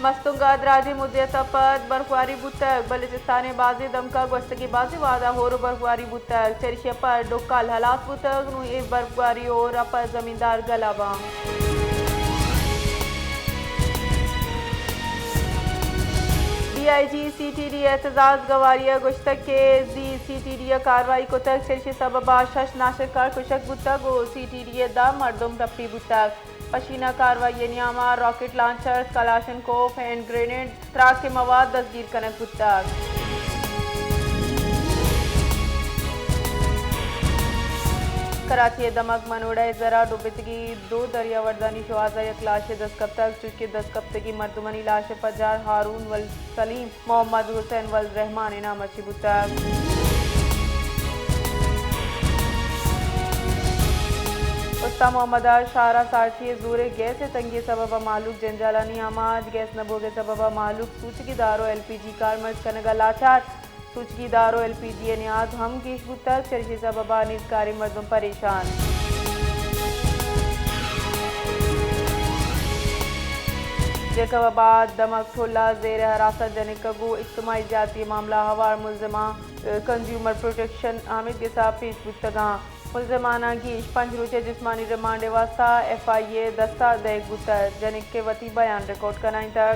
मस्तुंगा द्राजी मुद्दतपद बर्फबारी बुतक बलूचिस्तान बाजी दमका गस्तगी बाजी वादा होर बर्फबारी बुतक चरिशे पर डुक्कल हालात बुतक नु ए बर्फबारी और अपर जमींदार गलाबा DIG CTD एतजाज गवारिया गुश्तक के जी CTD कार्रवाई को तक चरिशे सबबा शश नाशकार कुशक बुतक और CTD दा मर्दुम रप्पी बुतक पशीना कार्रवाई नियामा रॉकेट लॉन्चर्स कलाशनकोफ हैंड ग्रेनेड त्राक के मवाद दस्तगीर कनक बुतक कराची दमक मनोड़ा जरा डुबतगी 2 दरिया वर्दानी शवाजा एक लाश 10 कब तक चुके 10 कब तक की मर्दुमनी लाश फजार हारून वल सलीम मोहम्मद हुसैन वल रहमान इनाम अच्छी बुतक उस्ता मोहम्मद शारा सार्थी जोरे गैस तंगी सबबा मालूक जंजालानी आमाज गैस नबोगे सबबा मालूक सूचकीदारो LPG कार मर्ज कनगा लाचार सूचकीदारो LPG नियाज हम कीश बुतक चरशी सबबा निजकारी मर्दुम परेशान जेकबाद दमक ठोला जेर हरासत जनिकगु इज्तमाही जाती मामला हवार मुलजमा कंज्यूमर प्रोटेक्शन हामिद के साथ पेश बुतगा मुलजमाना गीश 5 रोज़े जिस्मानी रिमांड वास्ता FIA दस्ता देख बुतर जनिक के वती बयान रिकॉर्ड कराई तक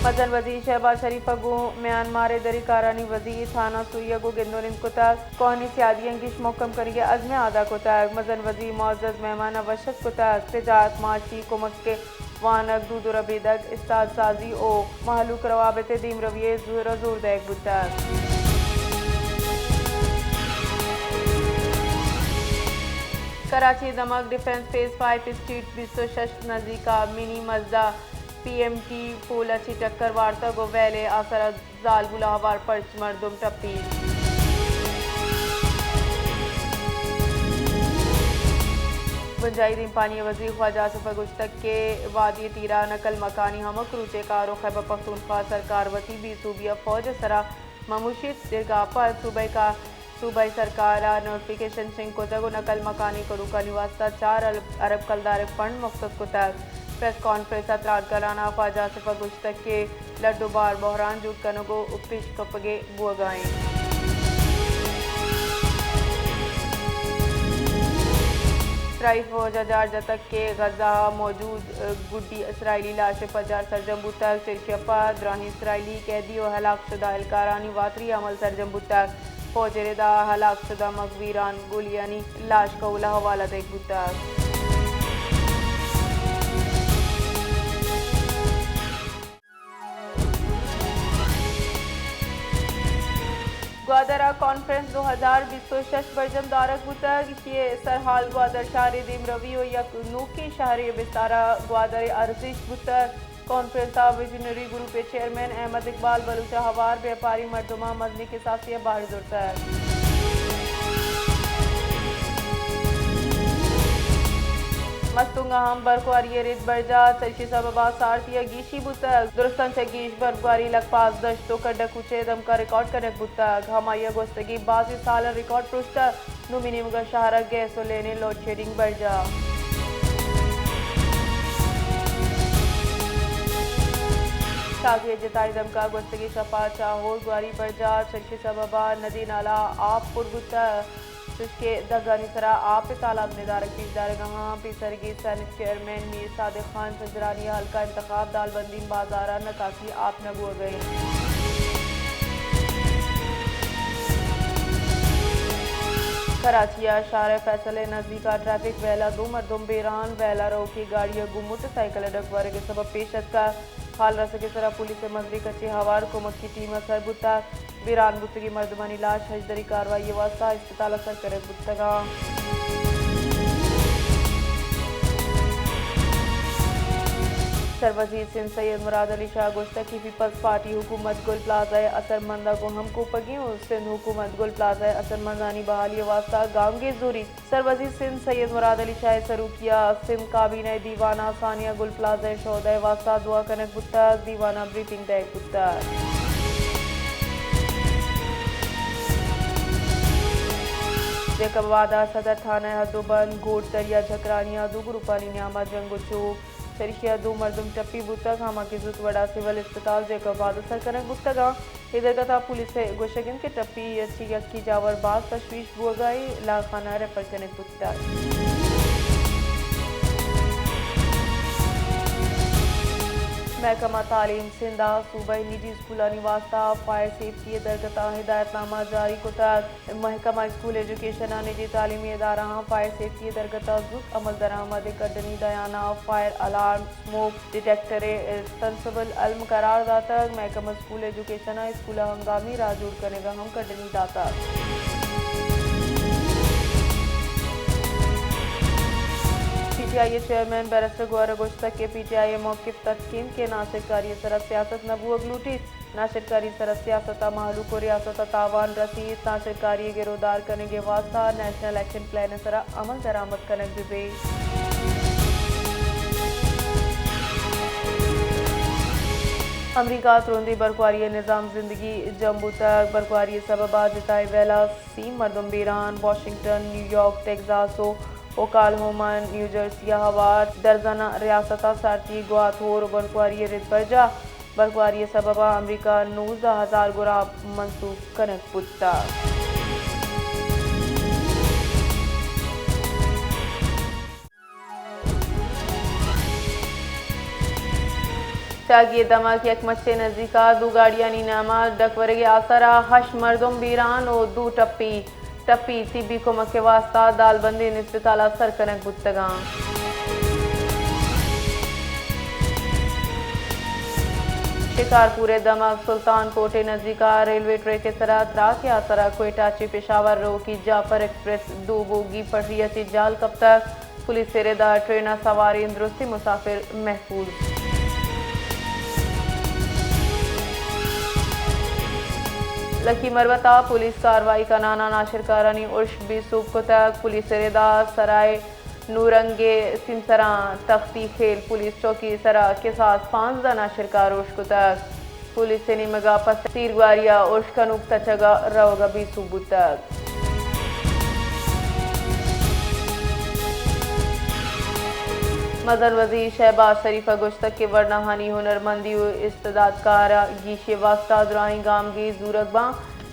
मदन वजीर शहबाज शरीफ गो म्यांमार दरिकारानी वजीर थाना सुरिया गो गिंदोलिन को तक कौनी सियादी अंगिश मोकम करेंगे अज़म आदा को तक मदन वजीर मोअज़्ज़ज़ मेहमान अवशत को तक तिजारत माशी कुमक के वानक दूदुर अबेदक इस्ताद साजी ओ महलूक रवाबत दीम रविये जोर देख बुतक कराची दमक defence phase 5 street 206 नज़दीका mini मजदा PMT फूल अच्छी टक्कर वार्ता गो वैले आसर जाल बुलाहवार पर्च मर्दुम टप्पी मुजाहिदीन पानी वजीर ख्वाजा सफर गुश्तक के वादी तीरा नकल मकानी हमक रूचे कारो खैबर पख्तूनख्वा सरकार वती भी सूबिया फौज सरा ममुशित दिरगा पर सूबाई सरकार नोटिफिकेशन सिंह को तक नकल मकानी करू का निवास्ता 4 अरब कलदार फंड मकसद को तक प्रेस कॉन्फ्रेंस अतराद कराना ख्वाजा सफर गुश्तक के लड्डू बार बहरान जुट कनगो उपिश कपगे बुआगाएं इसराइल फौज हजार जतक के गजा मौजूद गुड्डी इसराइली लाश फजार सरजम्बू तक तिरशपा द्राही इसराइली कैदी और हलाक शुदा एहलकारानी वातरी अमल सरजम्बू तक फौज रेदा हलाक शुदा मकबीरान गोलियानी लाश का उला हवाला देख बुतक ग्वादरा कॉन्फ्रेंस 2026 बरजम दारक बुतक ये सरहाल ग्वादर शहर दीम रवि और यक नूकी शहर बिस्तारा ग्वादर अर्जिश बुतक कॉन्फ्रेंस विजनरी ग्रुप के चेयरमैन अहमद इकबाल बलूचा हवार व्यापारी मर्दुमा मजनी के साथ बाहर जुड़ता है मस्तुंगा हम बर्फबारी रिद बरजा चरशी सबबा सारतिया गीशी बुतक दुरुस्तन से गीश बर्फबारी लगपास दश्तो कड्डक कुचे दम का रिकॉर्ड करक बुतक हमाया गोस्तगी बाजी साल रिकॉर्ड पृष्ठा नुमिनी मुगा शहरा गैस लेने लोड शेडिंग बरजा साथी जताई दम का गोस्तगी सपा चाहोर ग्वारी बरजा चरशी सबबा नदी नाला आप पुरबुता उसके दगानी सरा आप तालाब निदारक पीसदारगहाँ पीसरगी सैनिक चेयरमैन मीर सादिक खान सजरानी हल्का इंतखाब दालबंदी बाजारा नकासी आप नगुआ गए कराचिया शार फैसले नजदीका ट्रैफिक वैला 2 मर्दुम बेरान वैला रो की गाड़ियां गु मोटरसाइकिल अडकवारे के सबब पेशत का हाल रस के सरा पुलिस मजरी कच्चे हवार कोमक की टीम असर बुता वीरान बुतगी मर्दमानी लाश हजदरी कार्रवाई वास्ता अस्पताल असर करे बुतगा सरवजीर सिंह सैयद मुराद अली शाह गोश्तकी पीपल्स पार्टी हुकूमत गुल प्लाजा असरमंदा को हमको पगी सिंध हुकूमत गुल प्लाजा असरमंदानी बहाली वास्ता गांव के जोरी सरवजीर सिंह सैयद मुराद अली शाह सरू किया सिंध काबीना दीवाना सानिया गुल प्लाजा शोदा वास्ता दुआ कनक बुत्ता दीवाना ब्रीफिंग दे बुत्ता जेकबादा सदर थाना हदोबंद गोड तरिया झकरानिया दो ग्रुपानी न्यामा जंगो चौक चरिखिया दो मर्दम टप्पी बुतक हामा की जुत वड़ा सिविल अस्पताल जेकबादा सरकनक बुतगा इधर कथा पुलिस से गोशगिन के टप्पी अच्छी अक्की जावर बाज तशवीश बुआगाई लाखाना रेफर कनक बुतक महकमा तालीम सिंधा सूबाई निजी स्कूलानी वास्ता फायर सेफ्टी दरगता हिदायतनामा जारी कोता महकमा स्कूल एजुकेशन निजी तालीमी इदारा फायर सेफ्टी दरगता जुक अमल दरामद कदनी दयाना fire alarm smoke detector sensible अलम करार दाता महकमा स्कूल एजुकेशन स्कूल हंगामी राजूर करने का हम कदनी दाता पीटीआई चेयरमैन बैरिस्टर गौरव गोश्तक के पीटीआई मौक़िफ़ तस्कीम के नासिरकारी सरत सियासत नबूअ लूटीस नासिरकारी सरत सियासत माहलू को रियासत तावान रसीद नासिरकारी गिरोदार करने के वास्ता नेशनल एक्शन प्लान सरा अमल दरामद कनक दिबे अमरीका तुरंदी बरकवारी निज़ाम जिंदगी जम्मू तक बरकवारी सबबा जिताए वेला सी मरदम बीरान वाशिंगटन न्यूयॉर्क टेक्सासो ओकालहोमा न्यू जर्सी हवा दर्जना रियासता सारती गुआथोर बरकवारी रिद बरजा बरकवारी सबबा अमरीका 19,000 गुराब मनसूख कनक पुत्ता ये दमक एक मच्चे नज़दीका दो गाड़ियाँ नीनामा डकवरगे आसरा हश मरदम बीरान और दो टप्पी तिब्बी को मके वास्ता दालबंदी निस्बताला सरकनक बुतगा शिकारपुरे दमक सुल्तान कोटे नज़दीका रेलवे ट्रैक के सरात रात या असरा कोयटाची पेशावर रो की जाफर एक्सप्रेस दो बोगी पटरिया ची जाल कब तक पुलिस सेरेदार ट्रेन सवारी दुरुस्ती मुसाफिर महफूज लकी मरवता पुलिस कार्रवाई का नाना नाशिरकारानी उर्श बीसूब को तक पुलिस सेरेदा सराय नूरंगे सिमसरा तख्ती खेल पुलिस चौकी सरा के साथ 5 नाशिरकार उर्श को तक पुलिस से निमगा पस तीरवारिया उर्श का नुकता चगा रवगा बीसूब तक मदन वजीर शहबाज शरीफा गुश्तक के वर्नाहानी हुनरमंदी इस्तदादकारा गीशे वास्ता दुराई गामगी जूरकबा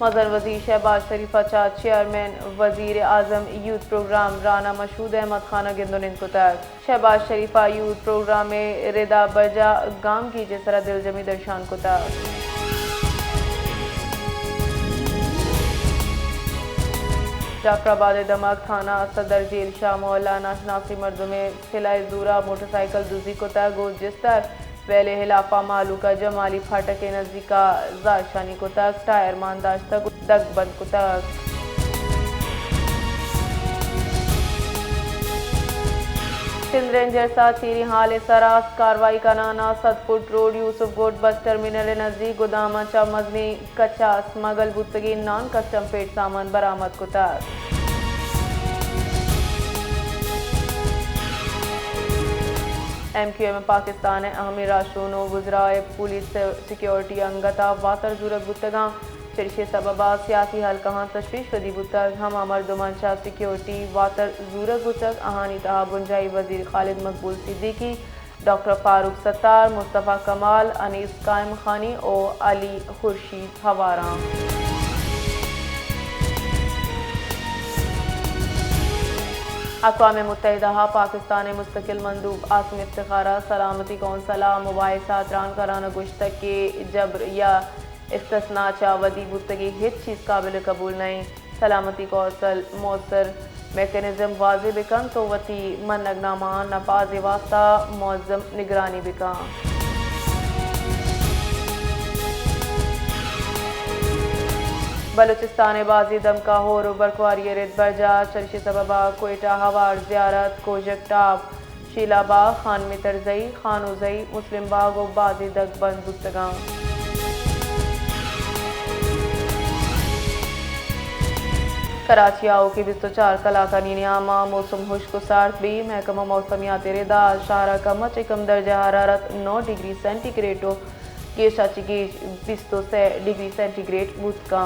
मदन वजीर शहबाज शरीफा चा चेयरमैन वजीर आजम यूथ प्रोग्राम राना मशहूद अहमद खाना गिंदुनिन को तक शहबाज शरीफा यूथ प्रोग्राम में रिदा बरजा गाम की जसरा दिल जमी दर्शान को तक जाफराबाद दमक थाना सदर जेल शाह मोहल्ला नाशनासी मर्दों में सिलाई जूरा मोटरसाइकिल दूजी को तक जिस्तर वेले हिलाफा मालू का जमाली फाटक के नज़दीका जारशानी को तक टायर मानदाश्त तक दग बंद को तक सिंध रेंजर साथीरी हाल सरास कार्रवाई का नाना सदपुट रोड यूसुफ गोड बस टर्मिनल नज़दीक गोदामा चा मजनी कच्चा स्मगल बुतगी नॉन कस्टम पेट सामान बरामद को तक MQM पाकिस्तान अहमी राशूनो गुजराए पुलिस सिक्योरिटी अंगता वातर जूरक बुतगा चरिशे सबबा सियासी हल कहाँ तशवीश वदी बुतक हम मरदुमान शाह सिक्योरिटी वातर जूरक बुतक अहानी तहा बुंजाई वजीर खालिद मकबूल सिद्दीकी डॉक्टर फारूक सत्तार मुस्तफ़ा कमाल अनीस कायम खानी और अली खुर्शीद हवारा अक़वाम मुत्तहिदा पाकिस्तान मुस्तकिल मंदूब आसिम इफ्तिखारा सलामती कौंसला मुबाहिसात रान कराना गुश्तक के जब्र या इस्तिस्ना चा वदी बुतगी हिच चीज़ काबिल कबूल नहीं सलामती कौंसल मौसर मैकेनिज़म वाज़े बिकन तो वती मनगनामा नफाज वास्ता मौज़म निगरानी बिका बलूचिस्तान बाजी दमका हो बरकवारी रिद बरजा चर्शी सबबा कोयटा हवार ज़ियारत कोजक टाप शीलाबाग खान मितरजई खानोजई मुस्लिम बाग और बाजी दग बंद बुतगा कराची आओ की 24 कलाका नीनियामा मौसम खुश्क सार्थ भी महकमा मौसमियात रेदा शाहरा का मच कम दर्जा हरारत 9 degree centigrade geisha चिगेज 20 degree centigrade बुतका